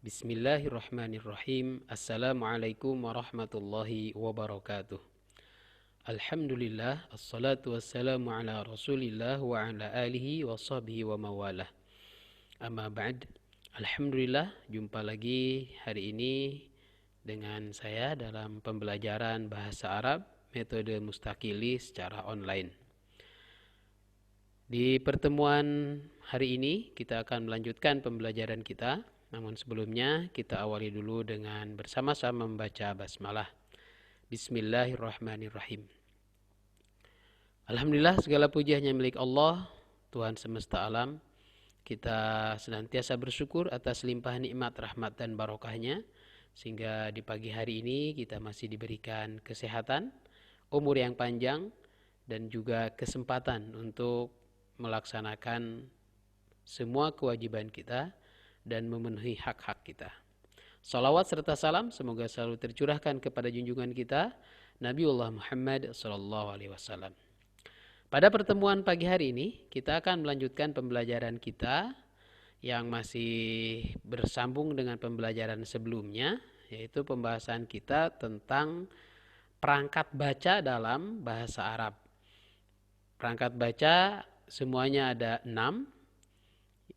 Bismillahirrahmanirrahim. Assalamualaikum warahmatullahi wabarakatuh. Alhamdulillah, assalatu wassalamu ala rasulillah wa ala alihi wa sahbihi wa mawalah. Amma ba'd. Alhamdulillah, jumpa lagi hari ini dengan saya dalam pembelajaran bahasa Arab metode Mustaqili secara online. Di pertemuan hari ini kita akan melanjutkan pembelajaran kita. Namun sebelumnya kita awali dulu dengan bersama-sama membaca basmalah. Bismillahirrahmanirrahim. Alhamdulillah, segala puji hanya milik Allah, Tuhan semesta alam. Kita senantiasa bersyukur atas limpah nikmat, rahmat dan barokahnya, sehingga di pagi hari ini kita masih diberikan kesehatan, umur yang panjang, dan juga kesempatan untuk melaksanakan semua kewajiban kita dan memenuhi hak-hak kita. Salawat serta salam semoga selalu tercurahkan kepada junjungan kita Nabiullah Muhammad SAW. Pada pertemuan pagi hari ini kita akan melanjutkan pembelajaran kita yang masih bersambung dengan pembelajaran sebelumnya, yaitu pembahasan kita tentang perangkat baca dalam bahasa Arab. Perangkat baca semuanya ada 6.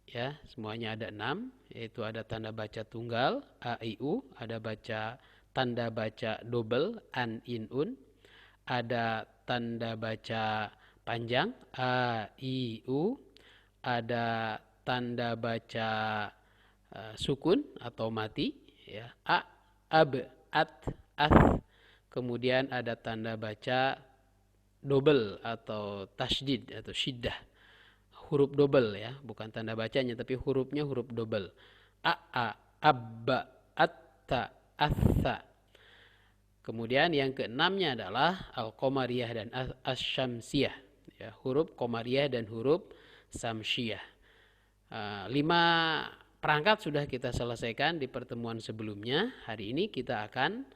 Ya, semuanya ada 6, yaitu ada tanda baca tunggal a i u, ada baca tanda baca double an in un, ada tanda baca panjang a i u, ada tanda baca sukun atau mati ya, a ab at ath, kemudian ada tanda baca double atau tasydid atau syiddah, huruf double ya, bukan tanda bacanya tapi hurufnya huruf double. A, abba, atta, atha. Kemudian yang keenamnya adalah al-qamariyah dan asy-syamsiyah ya, huruf qamariyah dan huruf samsiyah. 5 perangkat sudah kita selesaikan di pertemuan sebelumnya. Hari ini kita akan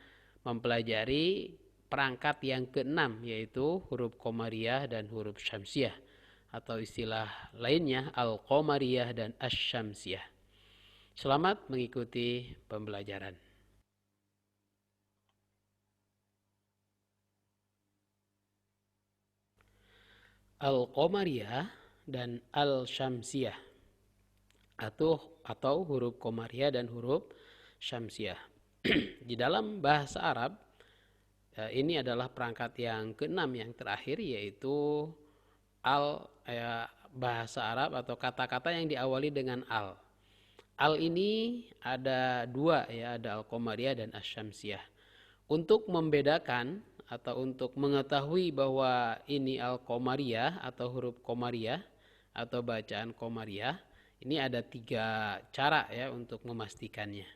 mempelajari perangkat yang keenam, yaitu huruf qamariyah dan huruf syamsiyah, atau istilah lainnya al-qamariyah dan asy-syamsiyah. Selamat mengikuti pembelajaran. Al-qamariyah dan al-syamsiyah atau huruf qamariyah dan huruf syamsiyah. Di dalam bahasa Arab ini adalah perangkat yang keenam, yang terakhir, yaitu bahasa Arab atau kata-kata yang diawali dengan al. Al ini ada 2 ya, ada al-qamariyah dan asy-syamsiyah. Untuk membedakan atau untuk mengetahui bahwa ini al-qamariyah atau huruf qamariyah atau bacaan qamariyah, ini ada 3 cara ya untuk memastikannya.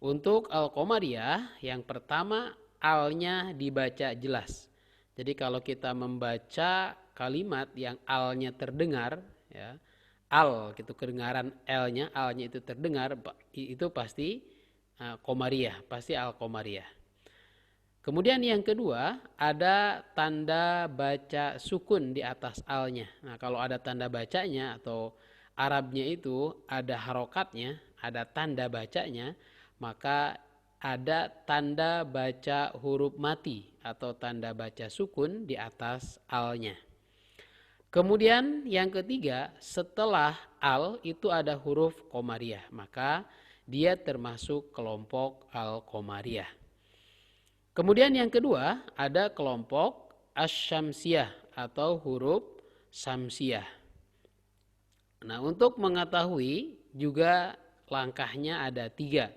Untuk al-qamariyah, yang pertama alnya dibaca jelas. Jadi kalau kita membaca kalimat yang alnya terdengar ya, al gitu, kedengaran alnya itu terdengar, itu pasti qamariyah, pasti al-qamariyah. Kemudian yang kedua, ada tanda baca sukun di atas alnya. Nah, kalau ada tanda bacanya atau Arabnya itu ada harokatnya, ada tanda bacanya, maka ada tanda baca huruf mati atau tanda baca sukun di atas alnya. Kemudian yang ketiga, setelah al itu ada huruf qamariyah, maka dia termasuk kelompok al-qamariyah. Kemudian yang kedua, ada kelompok asy-syamsiyah atau huruf samsiyah. Nah, untuk mengetahui juga langkahnya ada 3.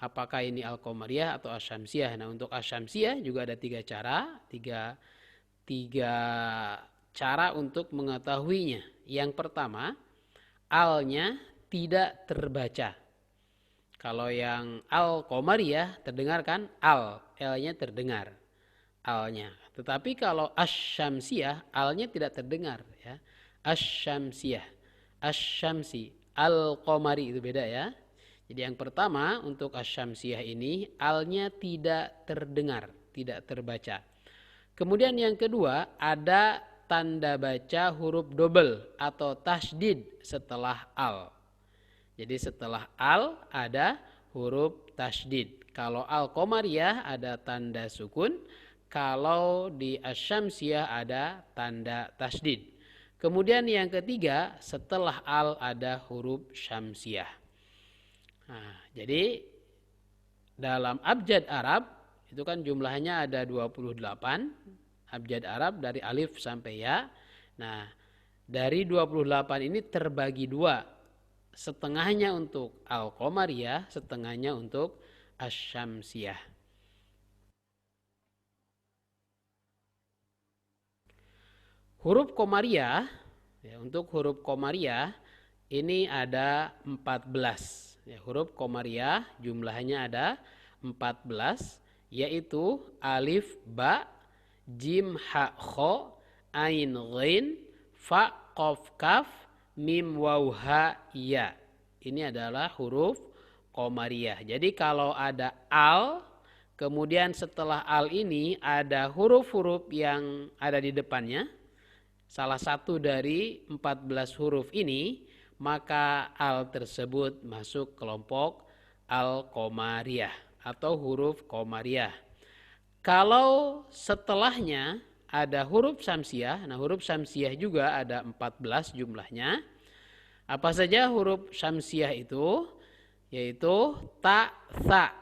Apakah ini al-qamariyah atau asy-syamsiyah? Nah, untuk asy-syamsiyah juga ada 3 cara, tiga cara untuk mengetahuinya. Yang pertama, alnya tidak terbaca. Kalau yang al-qamariyah terdengar kan l-nya terdengar, alnya. Tetapi kalau asy-syamsiyah, alnya tidak terdengar ya. Asy-syamsiyah, asy-syamsi, al-qamari itu beda ya. Jadi yang pertama untuk asy-syamsiyah ini alnya tidak terdengar, tidak terbaca. Kemudian yang kedua, ada tanda baca huruf double atau tasydid setelah al. Jadi setelah al ada huruf tasydid. Kalau al-qamariyah ada tanda sukun, kalau di asy-syamsiyah ada tanda tasydid. Kemudian yang ketiga, setelah al ada huruf syamsiyah. Nah, jadi dalam abjad Arab itu kan jumlahnya ada 28 abjad Arab dari alif sampai ya. Nah, dari 28 ini terbagi dua. Setengahnya untuk al-qamariyah, setengahnya untuk asy-syamsiyah. Huruf qamariyah, ya, untuk huruf qamariyah ini ada 14. Ya, huruf qamariyah jumlahnya ada 14, yaitu alif, ba, jim, ha, kho, ain, ghain, fa, qaf, kaf, mim, waw, ha, ya. Ini adalah huruf qamariyah. Jadi kalau ada al, kemudian setelah al ini ada huruf-huruf yang ada di depannya, salah satu dari 14 huruf ini, maka al tersebut masuk kelompok al-qamariyah atau huruf qamariyah. Kalau setelahnya ada huruf syamsiyah, nah huruf syamsiyah juga ada 14 jumlahnya. Apa saja huruf syamsiyah itu? Yaitu ta, tha,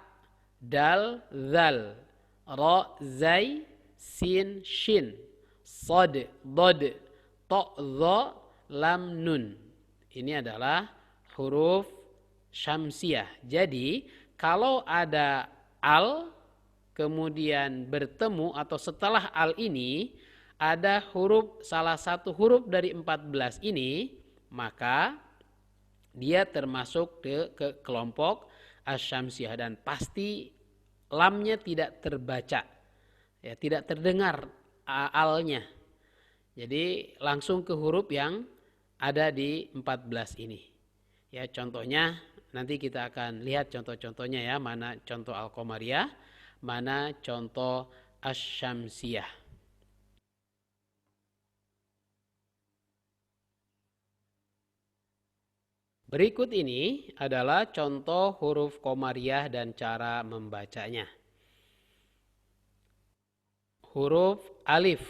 dal, zal, ra, zai, sin, shin, sod, dod, to, dho, lam, nun. Ini adalah huruf syamsiyah. Jadi kalau ada al kemudian bertemu atau setelah al ini ada huruf, salah satu huruf dari 14 ini, maka dia termasuk ke kelompok asy-syamsiyah dan pasti lamnya tidak terbaca, ya, tidak terdengar alnya. Jadi langsung ke huruf yang ada di 14 ini. Ya, contohnya nanti kita akan lihat contoh-contohnya ya, mana contoh al-qamariyah, mana contoh asy-syamsiyah. Berikut ini adalah contoh huruf qamariyah dan cara membacanya. Huruf alif,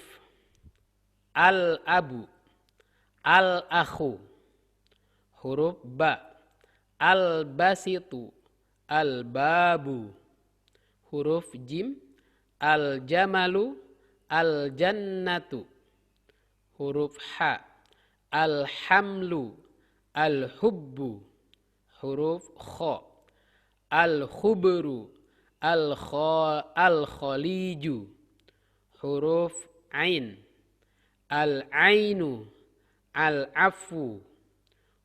al-abu, al-akhu. Huruf ba, al-basitu, al-babu. Huruf jim, al-jamalu, al-jannatu. Huruf ha, al-hamlu, al-hubbu. Huruf kha, al-khubru, al-khaliju. Huruf ain, al-ainu, al-afu.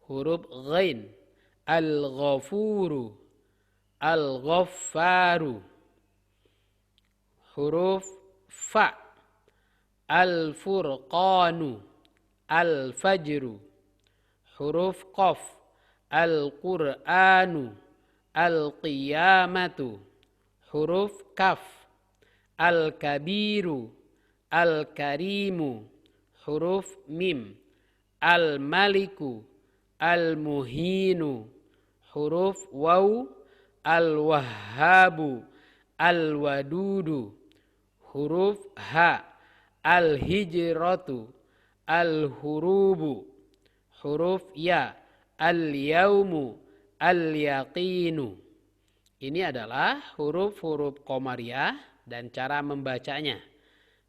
Huruf ghain, al-ghafuru, al-ghaffaru. Huruf fa, al-furqanu, al-fajru. Huruf qaf, al-qur'anu, al-qiyamatu. Huruf kaf, al-kabiru, al-karimu. Huruf mim, al-maliku, al-muhinu. Huruf waw, al-wahhabu, al-wadudu. Huruf ha, al-hijratu, al-hurubu. Huruf ya, al-yaumu, al-yaqinu. Ini adalah huruf-huruf qamariyah dan cara membacanya.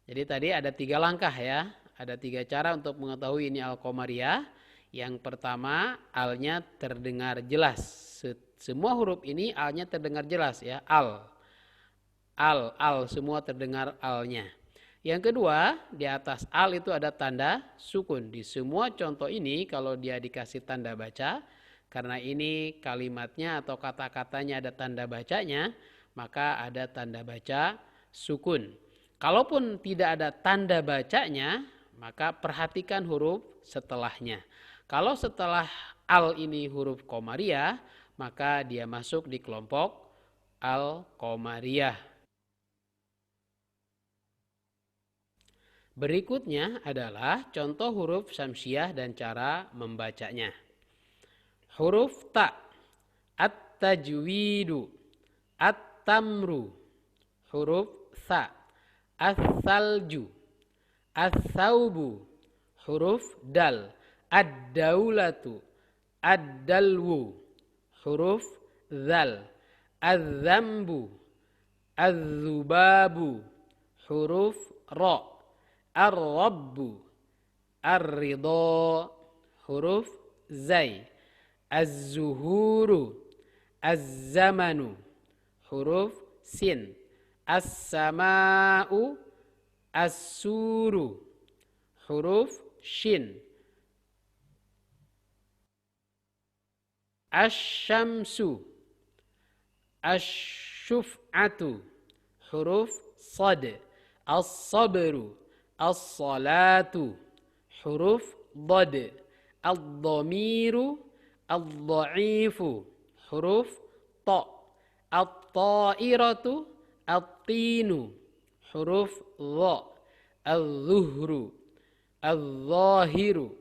Jadi tadi ada 3 langkah ya. Ada 3 cara untuk mengetahui ini al-qamariyah. Yang pertama, alnya terdengar jelas. Semua huruf ini alnya terdengar jelas ya. Al semua terdengar alnya. Yang kedua, di atas al itu ada tanda sukun. Di semua contoh ini kalau dia dikasih tanda baca, karena ini kalimatnya atau kata-katanya ada tanda bacanya, maka ada tanda baca sukun. Kalaupun tidak ada tanda bacanya, maka perhatikan huruf setelahnya. Kalau setelah al ini huruf qamariyah, maka dia masuk di kelompok al-qamariyah. Berikutnya adalah contoh huruf syamsiyah dan cara membacanya. huruf ta, at-tajwidu, at-tamru, huruf sa, as-salju, as-saubu, huruf dal, ad-daulatu, ad-dalwu, huruf zal, az-zambu, az-zubabu, huruf ra, ar-rabbu, ar-ridha, huruf zai, az-zuhuru, az-zamanu, huruf sin, as-sama'u, as-suru, huruf shin, asy-syamsu, asy-syuf'atu, huruf sad, as-sabru, as-salatu, huruf dad, ad-dhamiru, ad-dha'ifu, huruf ta, at-ta'iratu, at-tinu, huruf dha, al-zuhru, al-zahiru,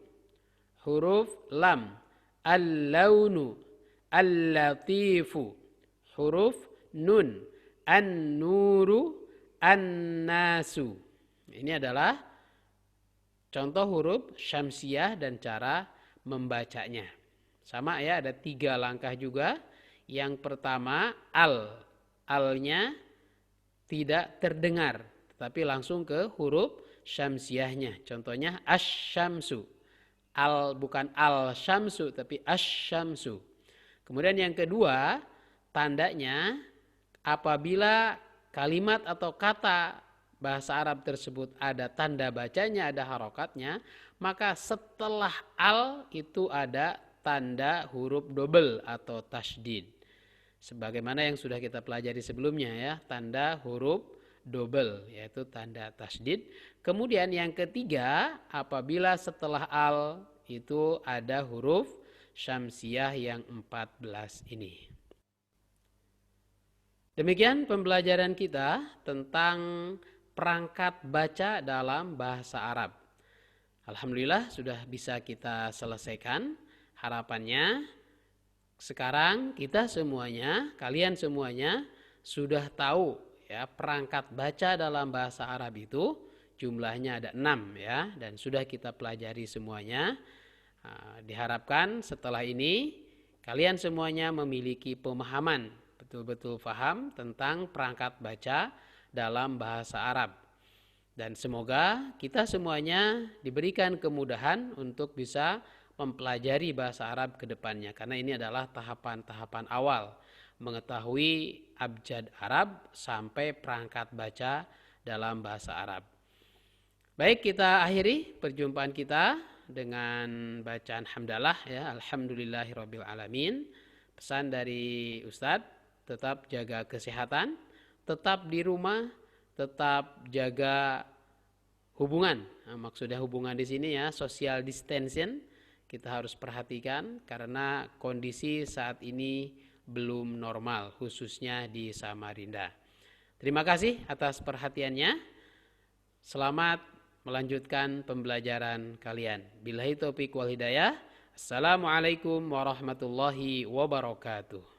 huruf lam, al-launu, al-latifu, huruf nun, an-nuru, an-nasu. Ini adalah contoh huruf syamsiah dan cara membacanya. Sama ya, ada 3 langkah juga. Yang pertama al-nya tidak terdengar, tetapi langsung ke huruf syamsiahnya. Contohnya asy-syamsu. Bukan al-syamsu tapi asy-syamsu. Kemudian yang kedua, tandanya apabila kalimat atau kata bahasa Arab tersebut ada tanda bacanya, ada harokatnya, maka setelah al itu ada tanda huruf double atau tasydid. Sebagaimana yang sudah kita pelajari sebelumnya ya, tanda huruf double yaitu tanda tasydid. Kemudian yang ketiga, apabila setelah al itu ada huruf syamsiah yang 14 ini. Demikian pembelajaran kita tentang perangkat baca dalam bahasa Arab. Alhamdulillah sudah bisa kita selesaikan. Harapannya sekarang kita semuanya, kalian semuanya sudah tahu ya perangkat baca dalam bahasa Arab itu jumlahnya ada 6 ya, dan sudah kita pelajari semuanya. Diharapkan setelah ini kalian semuanya memiliki pemahaman, betul-betul paham tentang perangkat baca dalam bahasa Arab. Dan semoga kita semuanya diberikan kemudahan untuk bisa mempelajari bahasa Arab ke depannya. Karena ini adalah tahapan-tahapan awal mengetahui abjad Arab sampai perangkat baca dalam bahasa Arab. Baik, kita akhiri perjumpaan kita dengan bacaan hamdalah ya, alhamdulillahirabbil alamin. Pesan dari Ustadz, tetap jaga kesehatan, tetap di rumah, tetap jaga hubungan. Nah, maksudnya hubungan di sini ya social distancing kita harus perhatikan karena kondisi saat ini belum normal khususnya di Samarinda. Terima kasih atas perhatiannya. Selamat melanjutkan pembelajaran kalian. Billahi taufiq wal hidayah. Assalamualaikum warahmatullahi wabarakatuh.